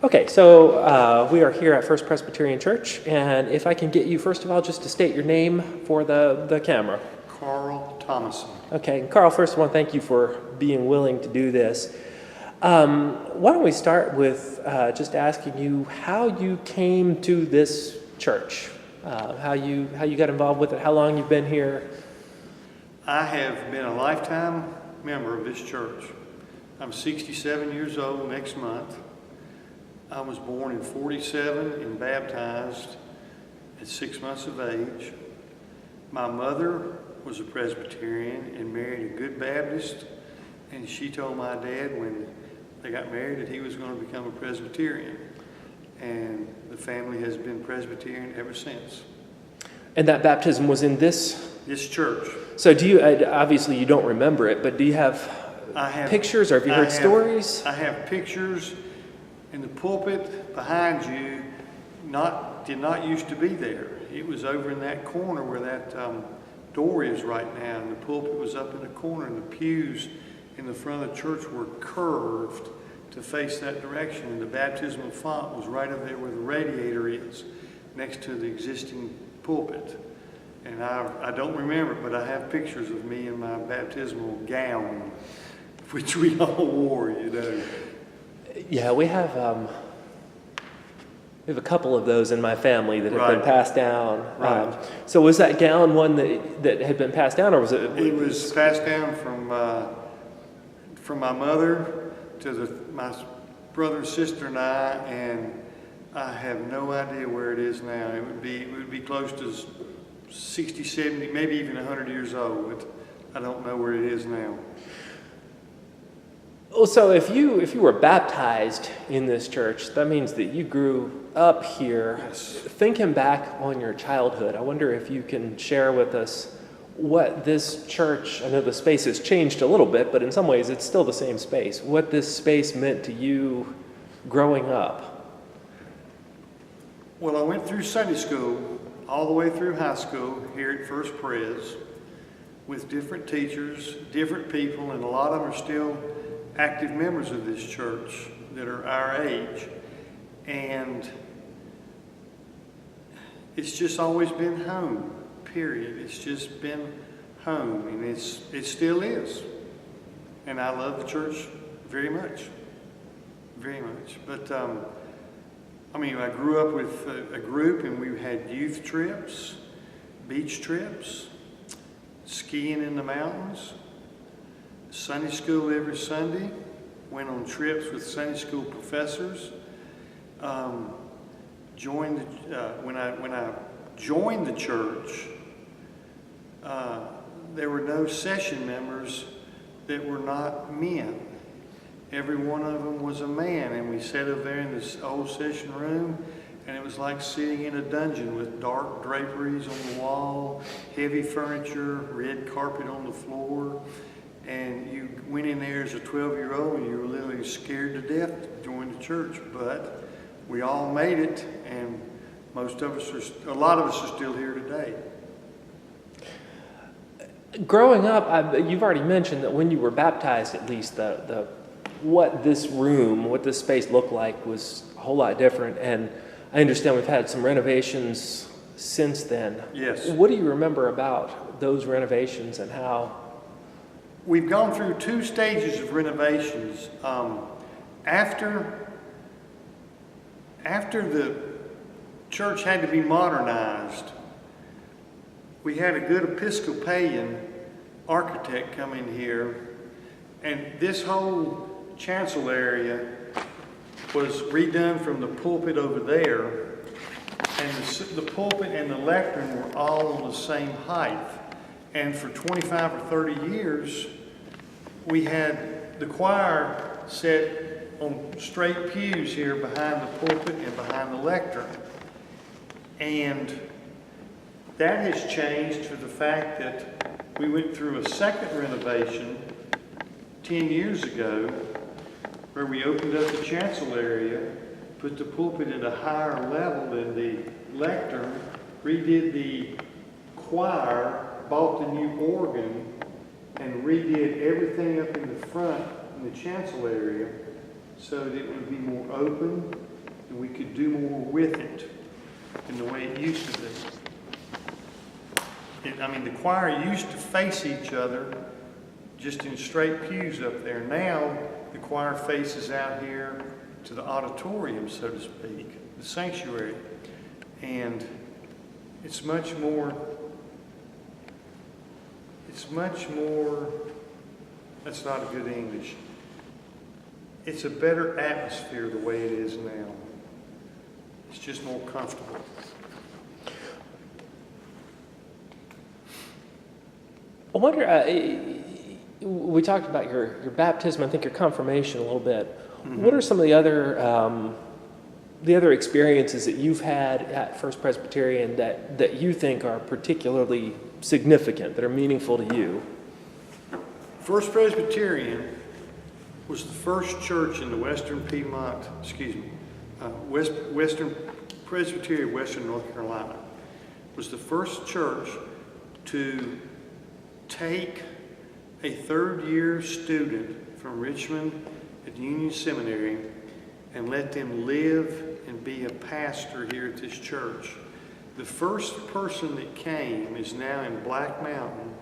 Okay, so we are here at First Presbyterian Church, and if I can get you, first of all, just to state your name for the camera. Karl Thomason. Okay, Karl, first of all, thank you for being willing to do this. Why don't we start with just asking you how you came to this church, how you got involved with it, how long you've been here. I have been a lifetime member of this church. I'm 67 years old next month. I was born in 47 and baptized at 6 months of age. My mother was a Presbyterian and married a good Baptist, and she told my dad when they got married that he was going to become a Presbyterian. And the family has been Presbyterian ever since. And that baptism was in this church. So do you, obviously you don't remember it, but do you have pictures, or have you heard stories? I have pictures. And the pulpit behind you did not used to be there. It was over in that corner where that door is right now. And the pulpit was up in the corner, and the pews in the front of the church were curved to face that direction. And the baptismal font was right over there where the radiator is, next to the existing pulpit. And I don't remember, but I have pictures of me in my baptismal gown, which we all wore, you know. Yeah, we have a couple of those in my family that have been passed down. Right. So was that gown one that had been passed down, or was it? It was passed down from my mother to my brother and sister and I have no idea where it is now. It would be close to 60, 70, maybe even 100 years old. But I don't know where it is now. Well, so if you were baptized in this church, that means that you grew up here. Yes. Thinking back on your childhood, I wonder if you can share with us what this church, I know the space has changed a little bit, but in some ways it's still the same space, what this space meant to you growing up. Well, I went through Sunday school all the way through high school here at First Pres with different teachers, different people, and a lot of them are still active members of this church that are our age. And it's just always been home, period. It's just been home, and it still is. And I love the church very much, very much. But I grew up with a group, and we had youth trips, beach trips, skiing in the mountains, Sunday school every Sunday, went on trips with Sunday school professors. When I joined the church, there were no session members that were not men. Every one of them was a man, and we sat over there in this old session room, and it was like sitting in a dungeon with dark draperies on the wall, heavy furniture, red carpet on the floor. And you went in there as a 12-year-old, and you were literally scared to death to join the church. But we all made it, and a lot of us are still here today. Growing up, you've already mentioned that when you were baptized, at least, what this room, what this space looked like was a whole lot different. And I understand we've had some renovations since then. Yes. What do you remember about those renovations and how? We've gone through 2 stages of renovations. After the church had to be modernized, we had a good Episcopalian architect come in here, and this whole chancel area was redone from the pulpit over there, and the pulpit and the lectern were all on the same height. And for 25 or 30 years, we had the choir set on straight pews here behind the pulpit and behind the lectern. And that has changed for the fact that we went through a second renovation 10 years ago where we opened up the chancel area, put the pulpit at a higher level than the lectern, redid the choir, bought the new organ, and redid everything up in the front in the chancel area so that it would be more open and we could do more with it than the way it used to be. The choir used to face each other just in straight pews up there. Now, the choir faces out here to the auditorium, so to speak, the sanctuary. And it's much more, that's not a good English. It's a better atmosphere the way it is now. It's just more comfortable. I wonder, we talked about your baptism, I think your confirmation a little bit. Mm-hmm. What are some of the other experiences that you've had at First Presbyterian that you think are particularly significant, that are meaningful to you? First Presbyterian was the first church in the Western Presbyterian, Western North Carolina. Was the first church to take a third-year student from Richmond at Union Seminary and let them live and be a pastor here at this church. The first person that came is now in Black Mountain,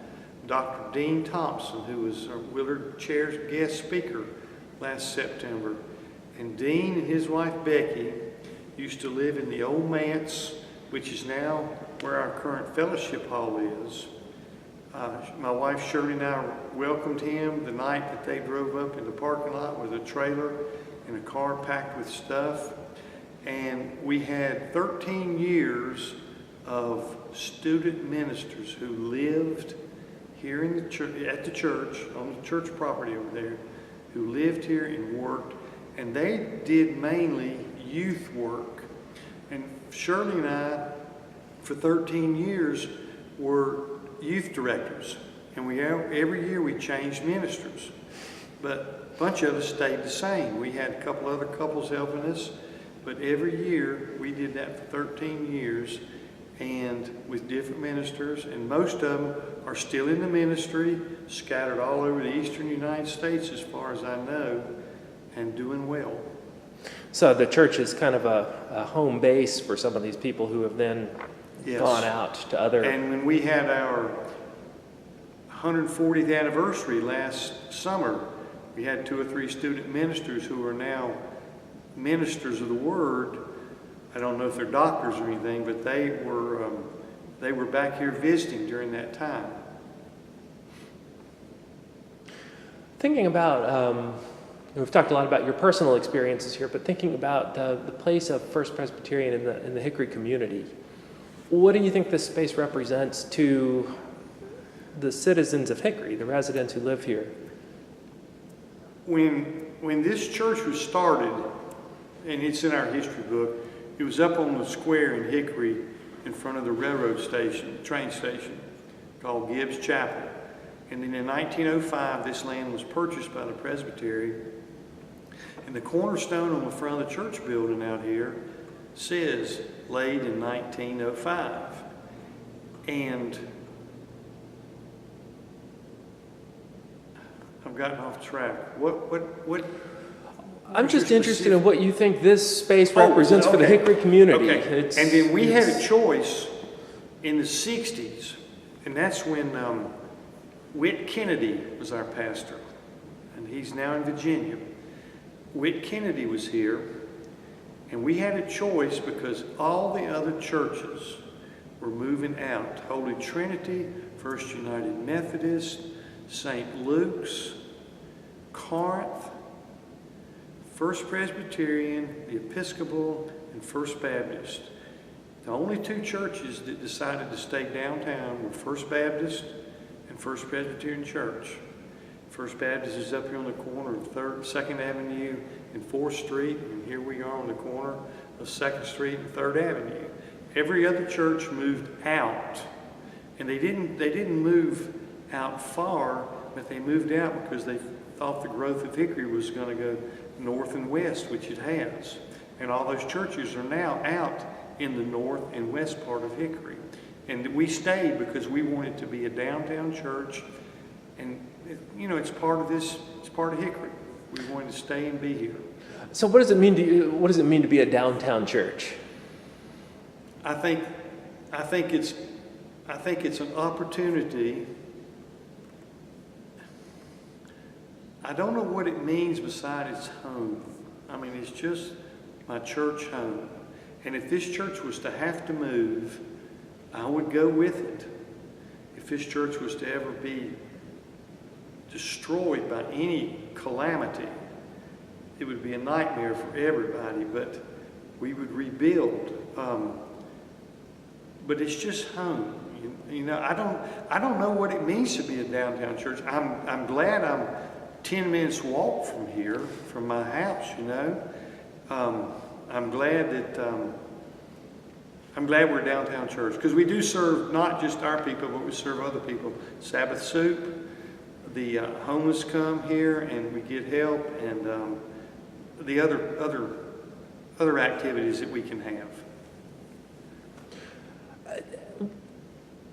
Dr. Dean Thompson, who was our Willard Chair's guest speaker last September. And Dean and his wife Becky used to live in the old manse, which is now where our current fellowship hall is. My wife Shirley and I welcomed him the night that they drove up in the parking lot with a trailer and a car packed with stuff. And we had 13 years of student ministers who lived here in the church, at the church, on the church property over there, who lived here and worked. And they did mainly youth work. And Shirley and I, for 13 years, were youth directors. And every year we changed ministers. But a bunch of us stayed the same. We had a couple other couples helping us. But every year we did that for 13 years, and with different ministers. And most of them are still in the ministry, scattered all over the eastern United States as far as I know, and doing well. So the church is kind of a home base for some of these people who have then gone out to other... And when we had our 140th anniversary last summer, we had 2 or 3 student ministers who are now ministers of the Word. I don't know if they're doctors or anything, but they were back here visiting during that time. Thinking about, we've talked a lot about your personal experiences here, but thinking about the place of First Presbyterian in the Hickory community, what do you think this space represents to the citizens of Hickory, the residents who live here? When this church was started, and it's in our history book, it was up on the square in Hickory in front of the railroad station, train station, called Gibbs Chapel. And then in 1905, this land was purchased by the Presbytery. And the cornerstone on the front of the church building out here says, laid in 1905. And I've gotten off track. What? I'm just interested in what you think this space represents for the Hickory community. Okay. And then we had a choice in the 60s, and that's when Whit Kennedy was our pastor, and he's now in Virginia. Whit Kennedy was here, and we had a choice because all the other churches were moving out. Holy Trinity, First United Methodist, St. Luke's, Corinth, First Presbyterian, the Episcopal, and First Baptist. The only 2 churches that decided to stay downtown were First Baptist and First Presbyterian Church. First Baptist is up here on the corner of 2nd Avenue and 4th Street, and here we are on the corner of 2nd Street and 3rd Avenue. Every other church moved out, and they didn't move out far, but they moved out because they thought the growth of Hickory was going to go north and west, which it has. And all those churches are now out in the north and west part of Hickory. And we stayed because we wanted to be a downtown church. And, it's part of this, it's part of Hickory. We wanted to stay and be here. So what does it mean to you? What does it mean to be a downtown church? I think it's an opportunity. I don't know what it means beside its home. I mean, it's just my church home. And if this church was to have to move, I would go with it. If this church was to ever be destroyed by any calamity, it would be a nightmare for everybody, but we would rebuild. But it's just home. You know, I don't know what it means to be a downtown church. I'm glad I'm 10 minutes walk from here, from my house, you know. I'm glad we're a downtown church, because we do serve not just our people, but we serve other people. Sabbath soup, the homeless come here and we get help, and the other activities that we can have.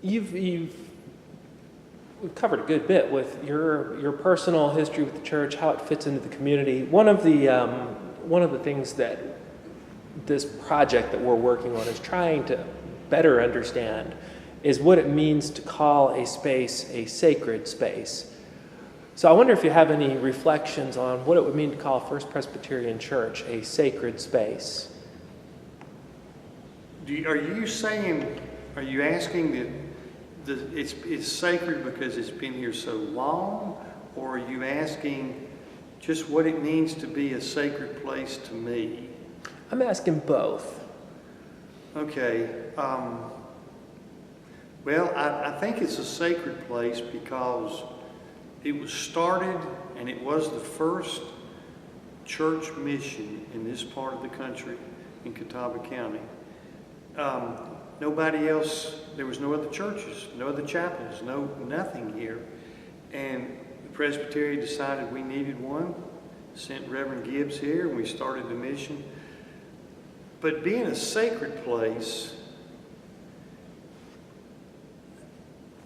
We've covered a good bit with your personal history with the church, how it fits into the community. One of the things that this project that we're working on is trying to better understand is what it means to call a space a sacred space. So I wonder if you have any reflections on what it would mean to call First Presbyterian Church a sacred space. Are you asking that it's sacred because it's been here so long, or are you asking just what it means to be a sacred place to me? I'm asking both. Okay. Well, I think it's a sacred place because it was started, and it was the first church mission in this part of the country, in Catawba County. Nobody else, there was no other churches, no other chapels, nothing here. And the Presbyterian decided we needed one, sent Reverend Gibbs here, and we started the mission. But being a sacred place,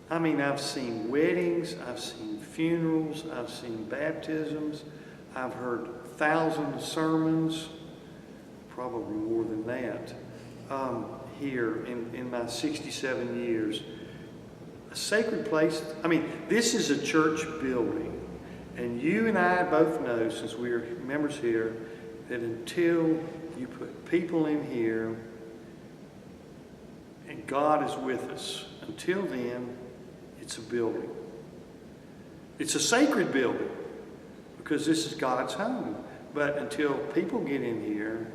I mean, I've seen weddings, I've seen funerals, I've seen baptisms, I've heard thousands of sermons, probably more than that, here in my 67 years. A sacred place, I mean, this is a church building. And you and I both know, since we're members here, that until you put people in here and God is with us, until then, it's a building. It's a sacred building because this is God's home. But until people get in here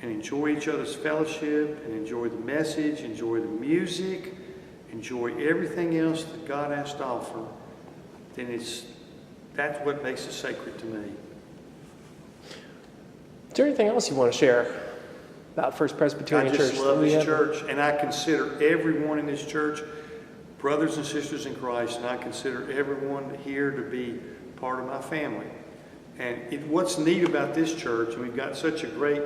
and enjoy each other's fellowship and enjoy the message, enjoy the music, enjoy everything else that God has to offer, then that's what makes it sacred to me. Is there anything else you want to share about First Presbyterian Church? I just love this church, and I consider everyone in this church brothers and sisters in Christ, and I consider everyone here to be part of my family. And what's neat about this church, and we've got such a great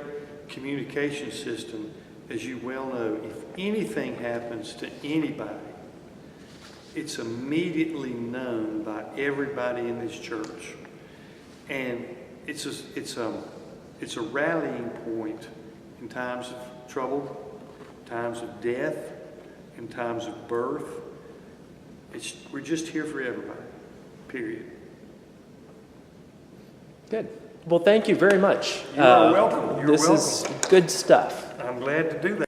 communication system, as you well know, if anything happens to anybody, it's immediately known by everybody in this church. And it's a rallying point in times of trouble, times of death, in times of birth. We're just here for everybody, period. Good. Well, thank you very much. You are welcome. You're welcome. This is good stuff. I'm glad to do that.